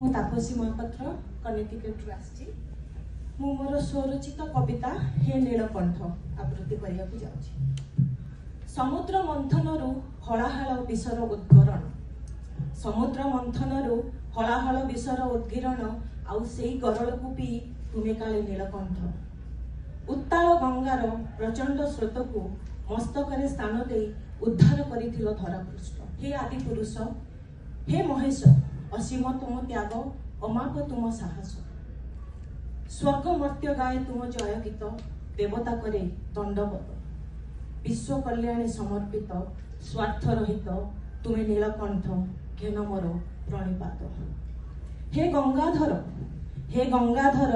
ମୁଁ ତାପସୀ ମହାପାତ୍ର କନେକ୍ଟିକଟରୁ ଆସିଛି। ମୁଁ ମୋର ସ୍ୱରଚିତ କବିତା ହେ ନୀଳକଣ୍ଠ ଆବୃତ୍ତି କରିବାକୁ ଯାଉଛି। ସମୁଦ୍ର ମନ୍ଥନରୁ ହଳାହଳ ବିଷର ଉଦ୍ଗରଣ, ସମୁଦ୍ର ମନ୍ଥନରୁ ହଳାହଳ ବିଷର ଉଦ୍ଗିରଣ, ଆଉ ସେଇ ଗରଳକୁ ପିଇ ତୁମେ କାଳେ ନୀଳକଣ୍ଠ। ଉତ୍ତାଳ ଗଙ୍ଗାର ପ୍ରଚଣ୍ଡ ସ୍ରୋତକୁ ମସ୍ତକରେ ସ୍ଥାନ ଦେଇ ଉଦ୍ଧାର କରିଥିଲ ଧରାପୃଷ୍ଠ। ହେ ଆଦି ପୁରୁଷ, ହେ ମହେଶ, ଅସୀମ ତୁମ ତ୍ୟାଗ, ଅମାପ ତୁମ ସାହସ। ସ୍ୱର୍ଗ ମର୍ତ୍ତ୍ୟ ଗାଏ ତୁମ ଜୟ ଗୀତ, ଦେବତା करे ଦଣ୍ଡବତ। ବିଶ୍ୱ କଲ୍ୟାଣୀ ସମର୍ପିତ, ସ୍ୱାର୍ଥ ରହିତ ତୁମେ ନୀଳକଣ୍ଠ, ଘେନ ମୋର ପ୍ରଣିପାତ। ହେ ଗଙ୍ଗାଧର, ହେ ଗଙ୍ଗାଧର,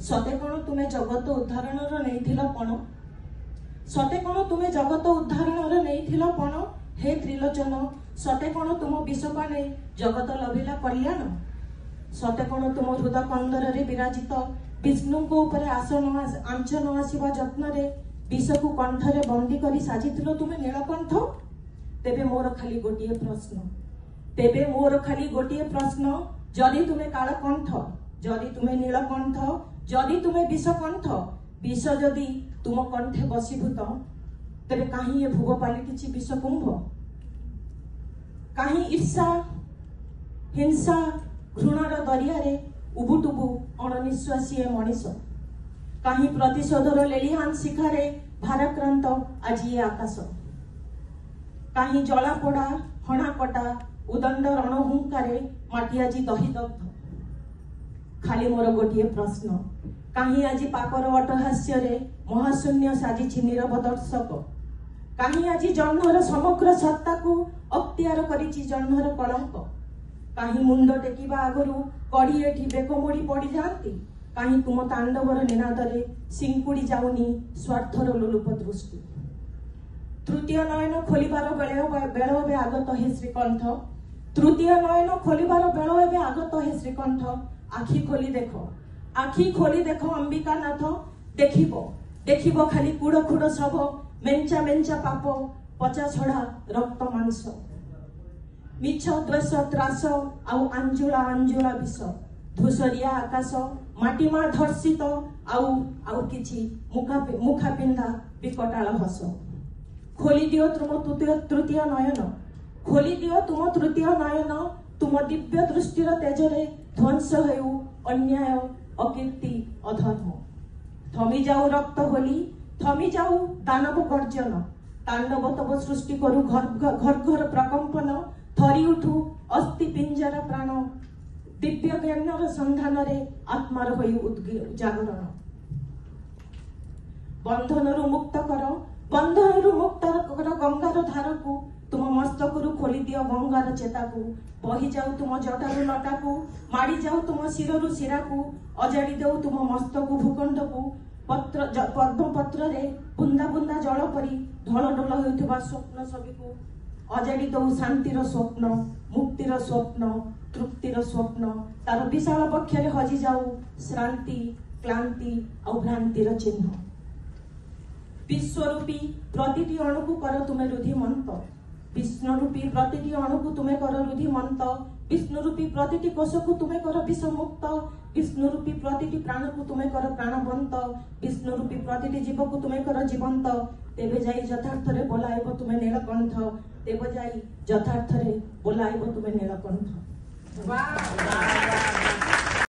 ସତେ କଣ ତୁମେ ଜଗତ ଉଦ୍ଧାରଣର ନେଇଥିଲ ପଣ? ସତେ କଣ ତୁମେ ଜଗତ ଉଦ୍ଧାରଣର ନେଇଥିଲ ପଣ? ହେ ତ୍ରିଲୋଚନ, ସତେ କଣ ତୁମ ବିଷପାନେ ଜଗତ ଲଭିଲା କଲ୍ୟାଣ? ସତେ କଣ ତୁମ ହୃଦ କନ୍ଦରରେ ବିରାଜିତ ବିଷ୍ଣୁଙ୍କ ଉପରେ ଆଞ୍ଚ ନ ଆସିବା ଯତ୍ନରେ ବିଷକୁ କଣ୍ଠରେ ବନ୍ଦୀ କରି ସାଜିଥିଲ ତୁମେ ନୀଳକଣ୍ଠ? ତେବେ ମୋର ଖାଲି ଗୋଟିଏ ପ୍ରଶ୍ନ, ତେବେ ମୋର ଖାଲି ଗୋଟିଏ ପ୍ରଶ୍ନ, ଯଦି ତୁମେ କାଳକଣ୍ଠ, ଯଦି ତୁମେ ନୀଳକଣ୍ଠ, ଯଦି ତୁମେ ବିଷକଣ୍ଠ, ବିଷ ଯଦି ତୁମ କଣ୍ଠେ ବଶୀଭୂତ, ତେବେ କାହିଁ ଏ ଭୋଗ ପାଲିଟିଛି ବିଷକୁମ୍ଭ? କାହିଁ ଈର୍ଷା ହିଂସା ଘୃଣାର ଦରିଆରେ ଉବୁଟୁବୁ ଅଣନିଶ୍ୱାସୀ ଏ ମଣିଷ? କାହିଁ ପ୍ରତିଶୋଧର ଲେଲିହାନ ଶିଖାରେ ଭାରାକ୍ରାନ୍ତ ଆଜି ଏ ଆକାଶ? କାହିଁ ଜଳାପୋଡ଼ା ହଣାକଟା ଉଦଣ୍ଡ ରଣହୁଙ୍କାରେ ମାଟି ଆଜି ଦହିଦଗ୍ଧ? ଖାଲି ମୋର ଗୋଟିଏ ପ୍ରଶ୍ନ, କାହିଁ ଆଜି ପାପର ଅଟ୍ଟହାସ୍ୟରେ ମହାଶୂନ୍ୟ ସାଜିଛି ନୀରବ ଦର୍ଶକ? କାହିଁ ଆଜି ଜହ୍ନର ସମଗ୍ର ସତ୍ତାକୁ ଅକ୍ତିଆର କରିଛି ଜହ୍ନର କଳଙ୍କ? କାହିଁ ମୁଣ୍ଡ ଟେକିବା ଆଗରୁ କଢ଼ି ଏଠି ବେକ ମୋଡ଼ି ପଡ଼ିଯାଆନ୍ତି? କାହିଁ ତୁମ ତାଣ୍ଡବର ନିନାଦରେ ସିଙ୍କୁଡ଼ି ଯାଉନି ସ୍ୱାର୍ଥର ଲୋଲୁପ ଦୃଷ୍ଟି? ତୃତୀୟ ନୟନ ଖୋଲିବାର ବେଳ ଏବେ ଆଗତ ହେ ଶ୍ରୀକଣ୍ଠ, ତୃତୀୟ ନୟନ ଖୋଲିବାର ବେଳ ଏବେ ଆଗତ ହେ ଶ୍ରୀକଣ୍ଠ। ଆଖି ଖୋଲି ଦେଖ, ଆଖି ଖୋଲି ଦେଖ ଅମ୍ବିକାନାଥ, ଦେଖିବ ଦେଖିବ ଖାଲି କୁଡ଼ କୁଡ଼ ଶବ, ମେଞ୍ଚା ମେଞ୍ଚା ପାପ, ପଚା ଛଡ଼ା ରକ୍ତ ମାଂସ। ମିଛ ଦ୍ୱେଷ ତ୍ରାସ ଆଉ ଆଞ୍ଜୁଳା ଆଞ୍ଜୁଳା ବିଷ, ଧୂସରିଆ ଆକାଶ ମାଟିମା ଧର୍ଷିତ, ଆଉ କିଛି ମୁଖା ପିନ୍ଧା ବିକଟାଳ ହସ। ଖୋଲିଦିଅ ତୁମ ତୃତୀୟ ନୟନ, ଖୋଲିଦିଅ ତୁମ ତୃତୀୟ ନୟନ, ତୁମ ଦିବ୍ୟ ଦୃଷ୍ଟିର ତେଜରେ ଧ୍ୱଂସ ହେଉ ଅନ୍ୟାୟ ଅକୀର୍ତ୍ତି ଅଧର୍ମ। ଥମି ଯାଉ ରକ୍ତ ହୋଲି, ଥମି ଯାଉ ଦାନବ ଗର୍ଜନ, ତାଣ୍ଡବ ତବ ସୃଷ୍ଟି କରୁ ଘର ପ୍ରକମ୍ପନ, ଥରି ଉଠୁ ଅସ୍ଥି ପିଞ୍ଜର ପ୍ରାଣ, ଦିବ୍ୟ ଜ୍ଞାନର ସନ୍ଧାନରେ ଆତ୍ମାର ହୋଇ ଜାଗରଣ। ବନ୍ଧନରୁ ମୁକ୍ତ କର, ବନ୍ଧନରୁ ମୁକ୍ତ କର ଗଙ୍ଗାର ଧାରକୁ, ତୁମ ମସ୍ତକରୁ ଖୋଲିଦିଅ ଗଙ୍ଗାର ଚେତାକୁ, ବହିଯାଉ ତୁମ ଜଟାରୁ ଲଟାକୁ, ମାଡ଼ି ଯାଉ ତୁମ ଶିରରୁ ଶିରାକୁ, ଅଜାଡ଼ି ଦେଉ ତୁମ ମସ୍ତକୁ ଭୂଖଣ୍ଡକୁ, ପଦ୍ମପତ୍ରରେ ବୁନ୍ଦା ବୁନ୍ଦା ଜଳ ପରି ଢଳଢଳ ହେଉଥିବା ସ୍ୱପ୍ନ ଛବିକୁ ଅଜାଡ଼ି ଦଉ ଶାନ୍ତିର ସ୍ୱପ୍ନ, ମୁକ୍ତିର ସ୍ୱପ୍ନ, ତୃପ୍ତିର ସ୍ୱପ୍ନ। ତାର ବିଶାଳ ବକ୍ଷରେ ହଜିଯାଉ ଶ୍ରାନ୍ତି କ୍ଳାନ୍ତି ଆଉ ଭ୍ରାନ୍ତିର ଚିହ୍ନ। ବିଶ୍ୱରୂପୀ ପ୍ରତିଟି ଅଣୁକୁ କର ତୁମେ ରୁଧିମନ୍ତ, ବିଷ୍ଣୁରୂପୀ ପ୍ରତିଟି ଅଣୁକୁ ତୁମେ କର ରୁଧିମନ୍ତ, ବିଷ୍ଣୁରୂପୀ ପ୍ରତିଟି କୋଷକୁ ତୁମେ କର ବିଷମୁକ୍ତ, ବିଷ୍ଣୁରୂପୀ ପ୍ରତିଟି ପ୍ରାଣକୁ ତୁମେ କର ପ୍ରାଣବନ୍ତ, ବିଷ୍ଣୁରୂପୀ ପ୍ରତିଟି ଜୀବକୁ ତୁମେ କର ଜୀବନ୍ତ। ତେବେ ଯାଇ ଯଥାର୍ଥରେ ବୋଲାଇବ ତୁମେ ନୀଳକଣ୍ଠ, ତେବେ ଯାଇ ଯଥାର୍ଥରେ ବୋଲାଇବ ତୁମେ ନୀଳକଣ୍ଠ।